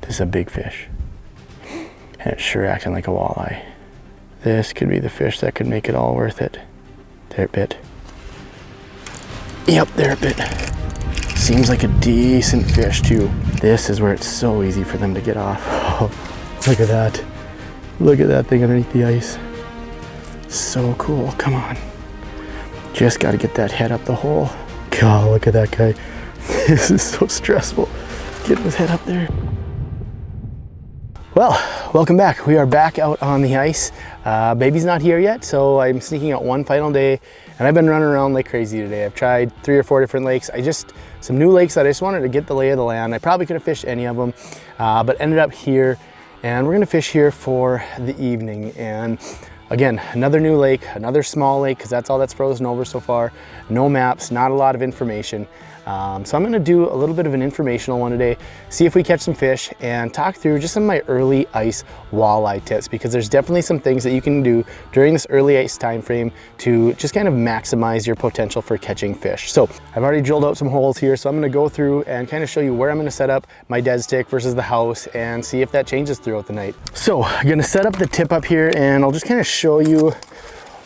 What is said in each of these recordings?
This is a big fish. And it's sure acting like a walleye. This could be the fish that could make it all worth it. There it bit. Yep, there it bit. Seems like a decent fish too. This is where it's so easy for them to get off. Oh, look at that. Look at that thing underneath the ice. So cool, come on. Just gotta get that head up the hole. God, look at that guy. This is so stressful. Getting his head up there. Well, welcome back. We are back out on the ice. Baby's not here yet, so I'm sneaking out one final day, and I've been running around like crazy today. I've tried 3 or 4 different lakes. Some new lakes that I just wanted to get the lay of the land. I probably could have fished any of them, but ended up here, and we're gonna fish here for the evening. And again, another new lake, another small lake, because that's all that's frozen over so far. No maps, not a lot of information. So I'm gonna do a little bit of an informational one today, see if we catch some fish, and talk through just some of my early ice walleye tips, because there's definitely some things that you can do during this early ice time frame to just kind of maximize your potential for catching fish. So I've already drilled out some holes here, so I'm gonna go through and kind of show you where I'm gonna set up my dead stick versus the house and see if that changes throughout the night. So I'm gonna set up the tip up here, and I'll just kind of show you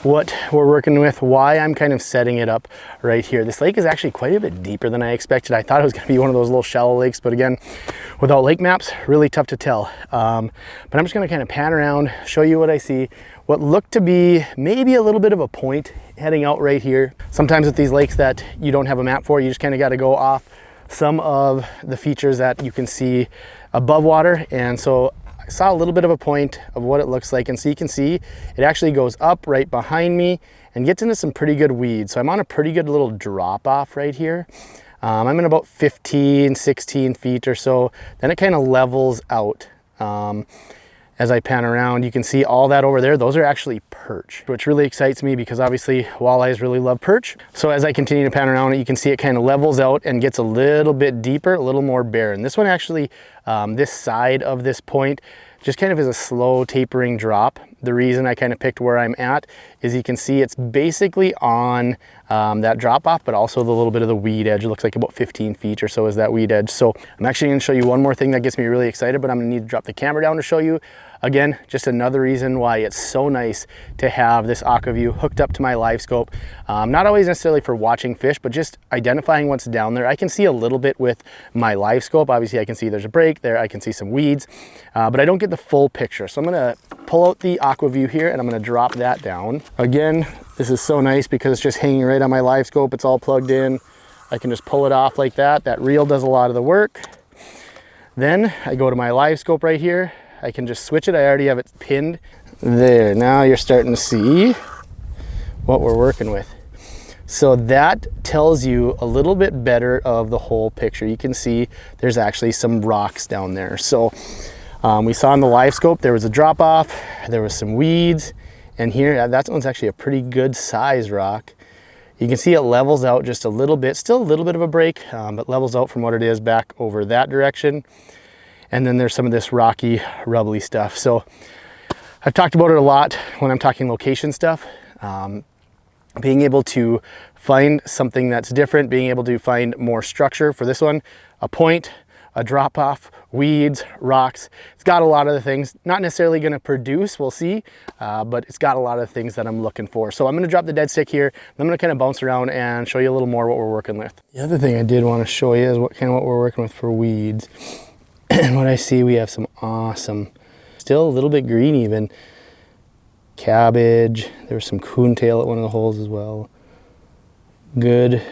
what we're working with, why I'm kind of setting it up right here. This lake is actually quite a bit deeper than I expected. I thought it was gonna be one of those little shallow lakes, but again, without lake maps, really tough to tell. But I'm just gonna kind of pan around, show you what I see, what looked to be maybe a little bit of a point heading out right here. Sometimes with these lakes that you don't have a map for, you just kind of got to go off some of the features that you can see above water. And so I saw a little bit of a point of what it looks like, and so you can see it actually goes up right behind me and gets into some pretty good weeds. So I'm on a pretty good little drop off right here. I'm in about 15, 16 feet or so. Then it kind of levels out. As I pan around, you can see all that over there. Those are actually perch, which really excites me because obviously walleyes really love perch. So as I continue to pan around, you can see it kind of levels out and gets a little bit deeper, a little more barren. This one actually, this side of this point just kind of is a slow tapering drop. The reason I kind of picked where I'm at is you can see it's basically on that drop off, but also the little bit of the weed edge. It looks like about 15 feet or so is that weed edge. So I'm actually gonna show you one more thing that gets me really excited, but I'm gonna need to drop the camera down to show you. Again, just another reason why it's so nice to have this Aqua view hooked up to my live scope. Not always necessarily for watching fish, but just identifying what's down there. I can see a little bit with my live scope. Obviously I can see there's a break there. I can see some weeds, but I don't get the full picture. So I'm gonna pull out the Aqua view here and I'm gonna drop that down. Again, this is so nice because it's just hanging right on my live scope. It's all plugged in. I can just pull it off like that. That reel does a lot of the work. Then I go to my live scope right here. I can just switch it. I already have it pinned there. Now you're starting to see what we're working with. So that tells you a little bit better of the whole picture. You can see there's actually some rocks down there. So we saw in the live scope, there was a drop off, there was some weeds, and here, that one's actually a pretty good size rock. You can see it levels out just a little bit, still a little bit of a break, but levels out from what it is back over that direction. And then there's some of this rocky, rubbly stuff. So I've talked about it a lot when I'm talking location stuff. Being able to find something that's different, being able to find more structure. For this one, a point, a drop off, weeds, rocks. It's got a lot of the things, not necessarily gonna produce, we'll see, but it's got a lot of things that I'm looking for. So I'm gonna drop the dead stick here. I'm gonna kind of bounce around and show you a little more what we're working with. The other thing I did wanna show you is what we're working with for weeds. And what I see, we have some awesome, still a little bit green even, cabbage. There was some coontail at one of the holes as well. Good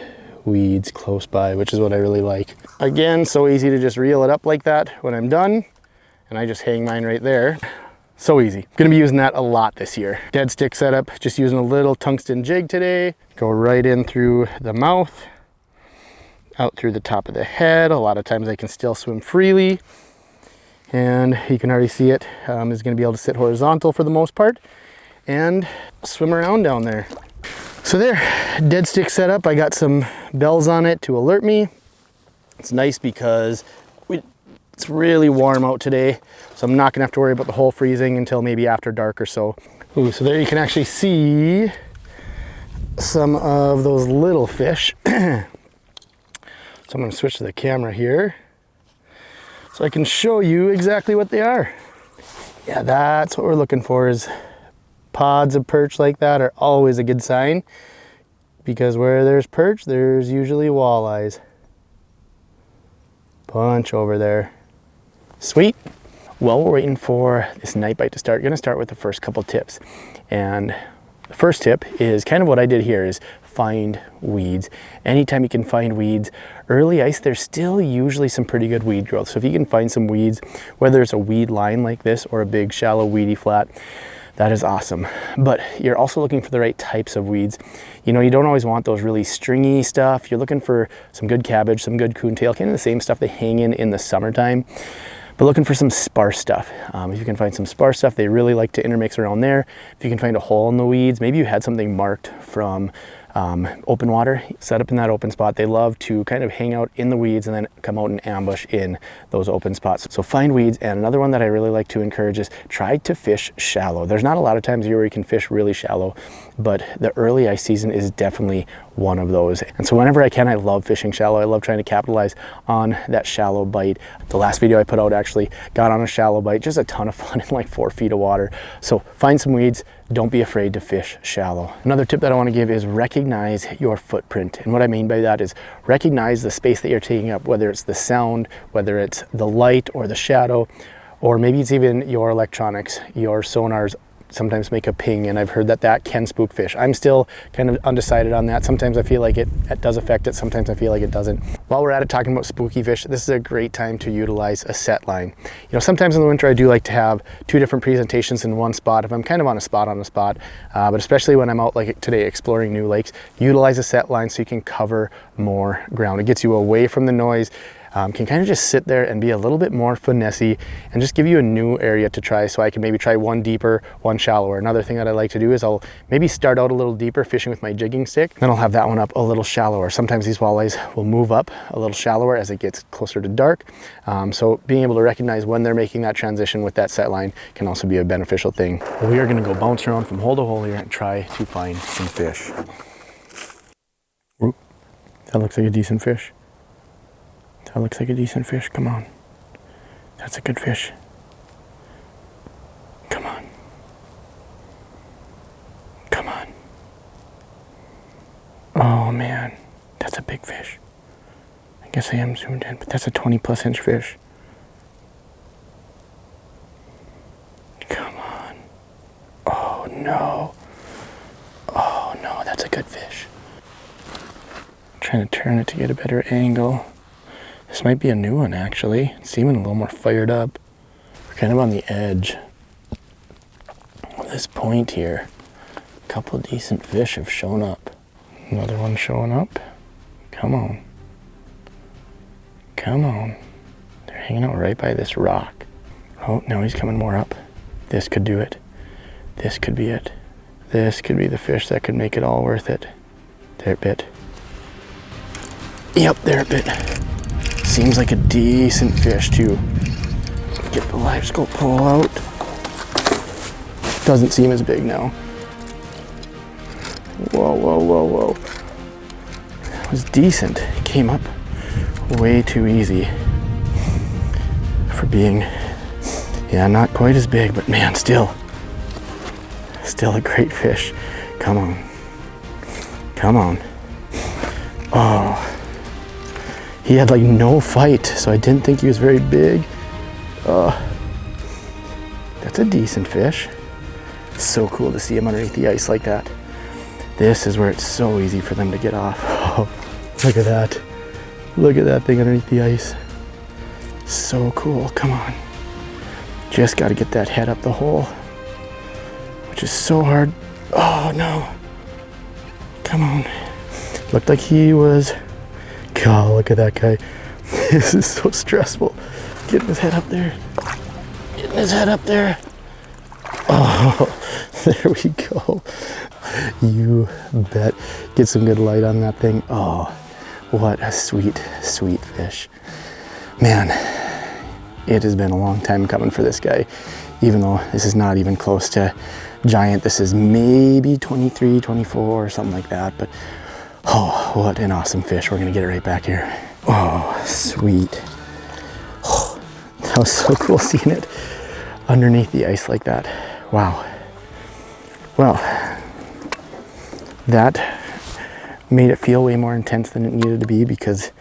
weeds close by, which is what I really like. Again, so easy to just reel it up like that when I'm done, and I just hang mine right there. So easy. Gonna be using that a lot this year. Dead stick setup, just using a little tungsten jig today. Go right in through the mouth, out through the top of the head. A lot of times I can still swim freely, and you can already see it is going to be able to sit horizontal for the most part and swim around down there. So there, dead stick setup. I got some bells on it to alert me. It's nice because it's really warm out today, so I'm not gonna have to worry about the hole freezing until maybe after dark or so. Ooh, so there you can actually see some of those little fish. So I'm gonna switch to the camera here. so I can show you exactly what they are. Yeah, that's what we're looking for, is pods of perch like that are always a good sign, because where there's perch, there's usually walleyes. Bunch over there. Sweet. While we're waiting for this night bite to start, I'm gonna start with the first couple tips. And the first tip is kind of what I did here, is find weeds. Anytime you can find weeds, early ice, there's still usually some pretty good weed growth. So if you can find some weeds, whether it's a weed line like this or a big shallow weedy flat, that is awesome. But you're also looking for the right types of weeds. You know, you don't always want those really stringy stuff. You're looking for some good cabbage, some good coontail, kind of the same stuff they hang in the summertime. But looking for some sparse stuff. If you can find some sparse stuff, they really like to intermix around there. If you can find a hole in the weeds, maybe you had something marked from open water, set up in that open spot. They love to kind of hang out in the weeds and then come out and ambush in those open spots. So find weeds. And another one that I really like to encourage is try to fish shallow. There's not a lot of times here where you can fish really shallow, but the early ice season is definitely one of those. And so whenever I can, I love fishing shallow. I love trying to capitalize on that shallow bite. The last video I put out actually got on a shallow bite, just a ton of fun in like 4 feet of water. So find some weeds. Don't be afraid to fish shallow. Another tip that I want to give is recognize your footprint. And what I mean by that is recognize the space that you're taking up, whether it's the sound, whether it's the light or the shadow, or maybe it's even your electronics. Your sonars sometimes make a ping, and I've heard that that can spook fish. I'm still kind of undecided on that. Sometimes I feel like it does affect it, sometimes I feel like it doesn't. While we're at it talking about spooky fish, this is a great time to utilize a set line. You know, sometimes in the winter I do like to have 2 different presentations in one spot if I'm kind of on a spot, but especially when I'm out like today exploring new lakes, utilize a set line so you can cover more ground. It gets you away from the noise. Can kind of just sit there and be a little bit more finessey and just give you a new area to try. So I can maybe try one deeper, one shallower. Another thing that I like to do is I'll maybe start out a little deeper fishing with my jigging stick, then I'll have that one up a little shallower. Sometimes these walleyes will move up a little shallower as it gets closer to dark. So being able to recognize when they're making that transition with that set line can also be a beneficial thing. We are gonna go bounce around from hole to hole here and try to find some fish. Ooh, that looks like a decent fish. That looks like a decent fish. Come on. That's a good fish. Come on. Come on. Oh man, that's a big fish. I guess I am zoomed in, but that's a 20+ inch fish. Come on. Oh no. Oh no, that's a good fish. I'm trying to turn it to get a better angle. This might be a new one actually. It's seeming a little more fired up. We're kind of on the edge of this point here. A couple of decent fish have shown up. Another one showing up. Come on. Come on. They're hanging out right by this rock. Oh, now he's coming more up. This could do it. This could be it. This could be the fish that could make it all worth it. There it bit. Yep, there it bit. Seems like a decent fish too. Get the live scope pole out. Doesn't seem as big now. Whoa, whoa, whoa, whoa. That was decent. It came up way too easy for being, yeah, not quite as big, but man, still a great fish. Come on. Come on. Oh. He had like no fight, so I didn't think he was very big. That's a decent fish. So cool to see him underneath the ice like that. This is where it's so easy for them to get off. Oh, look at that. Look at that thing underneath the ice. So cool, come on. Just gotta get that head up the hole, which is so hard. Oh no. Come on. Looked like he was, God, look at that guy. This is so stressful. Getting his head up there. Getting his head up there. Oh, there we go. You bet. Get some good light on that thing. Oh, what a sweet, sweet fish. Man, it has been a long time coming for this guy. Even though this is not even close to giant. This is maybe 23, 24 or something like that. But oh, what an awesome fish. We're gonna get it right back here. Oh, sweet. Oh, That was so cool seeing it underneath the ice like that. Wow. Well, that made it feel way more intense than it needed to be, because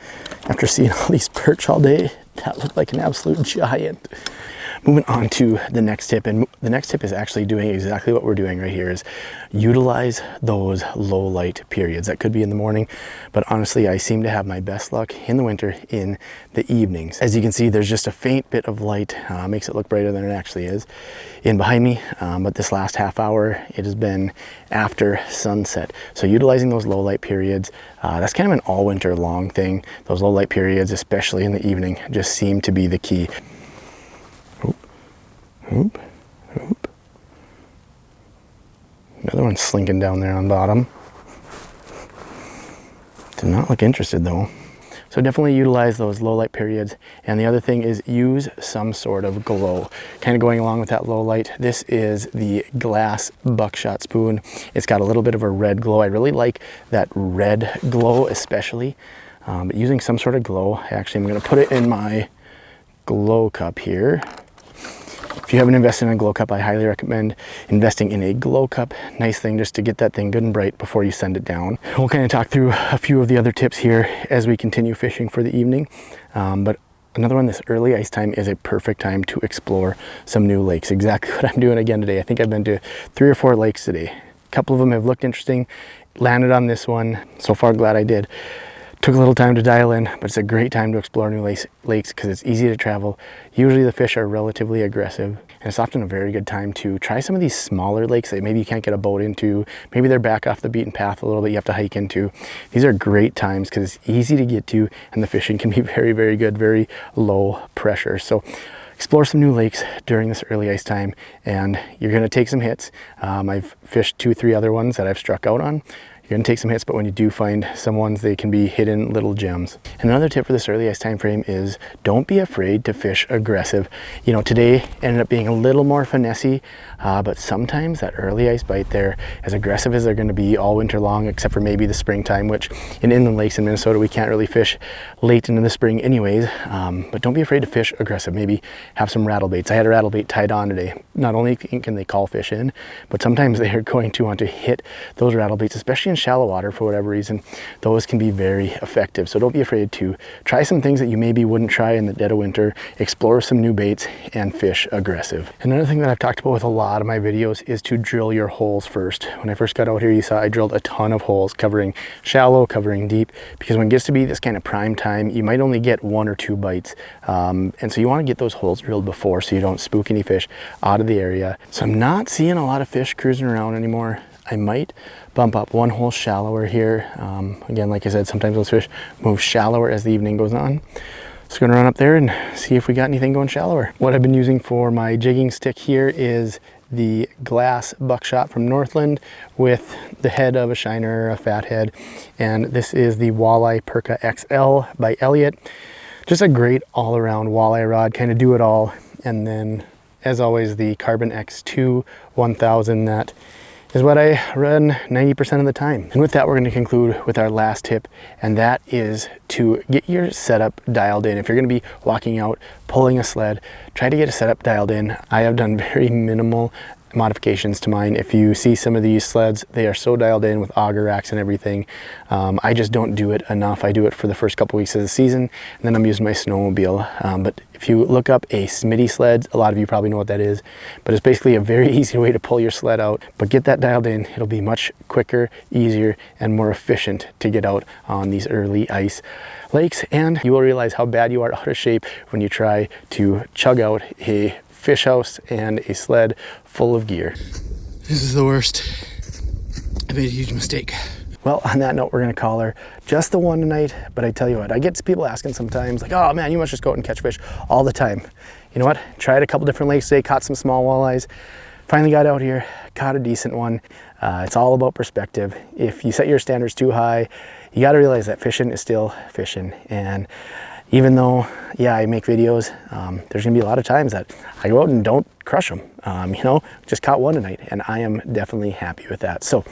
after seeing all these perch all day, that looked like an absolute giant. Moving on to the next tip, and the next tip is actually doing exactly what we're doing right here, is utilize those low light periods. That could be in the morning, but honestly, I seem to have my best luck in the winter in the evenings. As you can see, there's just a faint bit of light, makes it look brighter than it actually is in behind me, but this last half hour, it has been after sunset. So utilizing those low light periods, that's kind of an all winter long thing. Those low light periods, especially in the evening, just seem to be the key. Oop, oop. Another one slinking down there on bottom. Did not look interested though. So definitely utilize those low light periods. And the other thing is use some sort of glow. Kind of going along with that low light, this is the glass buckshot spoon. It's got a little bit of a red glow. I really like that red glow especially. But using some sort of glow, actually I'm gonna put it in my glow cup here. If you haven't invested in a glow cup, I highly recommend investing in a glow cup. Nice thing just to get that thing good and bright before you send it down. We'll kind of talk through a few of the other tips here as we continue fishing for the evening. But another one, this early ice time is a perfect time to explore some new lakes. Exactly what I'm doing again today. I think I've been to 3 or 4 lakes today. A couple of them have looked interesting. Landed on this one. So far, glad I did. Took a little time to dial in, but it's a great time to explore new lakes because it's easy to travel. Usually the fish are relatively aggressive, and it's often a very good time to try some of these smaller lakes that maybe you can't get a boat into. Maybe they're back off the beaten path a little bit, you have to hike into. These are great times because it's easy to get to, and the fishing can be very, very good, very low pressure. So explore some new lakes during this early ice time, and you're gonna take some hits. I've fished 2 or 3 other ones that I've struck out on. You're gonna take some hits, but when you do find some ones, they can be hidden little gems. And another tip for this early ice time frame is don't be afraid to fish aggressive. You know, today ended up being a little more finessey, but sometimes that early ice bite there, as aggressive as they're gonna be all winter long, except for maybe the springtime, which in inland lakes in Minnesota, we can't really fish late into the spring anyways, but don't be afraid to fish aggressive. Maybe have some rattle baits. I had a rattle bait tied on today. Not only can they call fish in, but sometimes they are going to want to hit those rattle baits, especially in shallow water for whatever reason. Those can be very effective. So don't be afraid to try some things that you maybe wouldn't try in the dead of winter, explore some new baits, and fish aggressive. Another thing that I've talked about with a lot of my videos is to drill your holes first. When I first got out here, you saw I drilled a ton of holes, covering shallow, covering deep, because when it gets to be this kind of prime time, you might only get 1 or 2 bites. And so you want to get those holes drilled before so you don't spook any fish out of the area. So I'm not seeing a lot of fish cruising around anymore. I might bump up 1 hole shallower here. Again, like I said, sometimes those fish move shallower as the evening goes on. So gonna run up there and see if we got anything going shallower. What I've been using for my jigging stick here is the glass buckshot from Northland with the head of a shiner, a fat head. And this is the Walleye Perca XL by Elliott. Just a great all-around walleye rod, kind of do it all. And then, as always, the Carbon X2 1000, that is what I run 90% of the time. And with that, we're gonna conclude with our last tip, and that is to get your setup dialed in. If you're gonna be walking out, pulling a sled, try to get a setup dialed in. I have done very minimal modifications to mine. If you see some of these sleds, they are so dialed in with auger racks and everything. I just don't do it enough. I do it for the first couple weeks of the season, and then I'm using my snowmobile. But if you look up a Smitty sled, a lot of you probably know what that is, but it's basically a very easy way to pull your sled out. But get that dialed in. It'll be much quicker, easier, and more efficient to get out on these early ice lakes, and you will realize how bad you are out of shape when you try to chug out a fish house and a sled full of gear. This is the worst. I made a huge mistake. Well, on that note, we're gonna call her just the one tonight, but I tell you what, I get people asking sometimes, like, oh man, you must just go out and catch fish all the time. You know what? Tried a couple different lakes today, caught some small walleyes, finally got out here, caught a decent one. It's all about perspective. If you set your standards too high, you gotta realize that fishing is still fishing. And even though, yeah, I make videos, there's gonna be a lot of times that I go out and don't crush them. You know, just caught one tonight, and I am definitely happy with that. So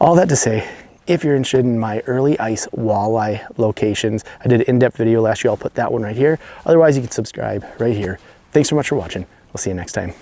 all that to say, if you're interested in my early ice walleye locations. I did an in-depth video last year. I'll put that one right here. Otherwise, you can subscribe right here. Thanks so much for watching. We'll see you next time.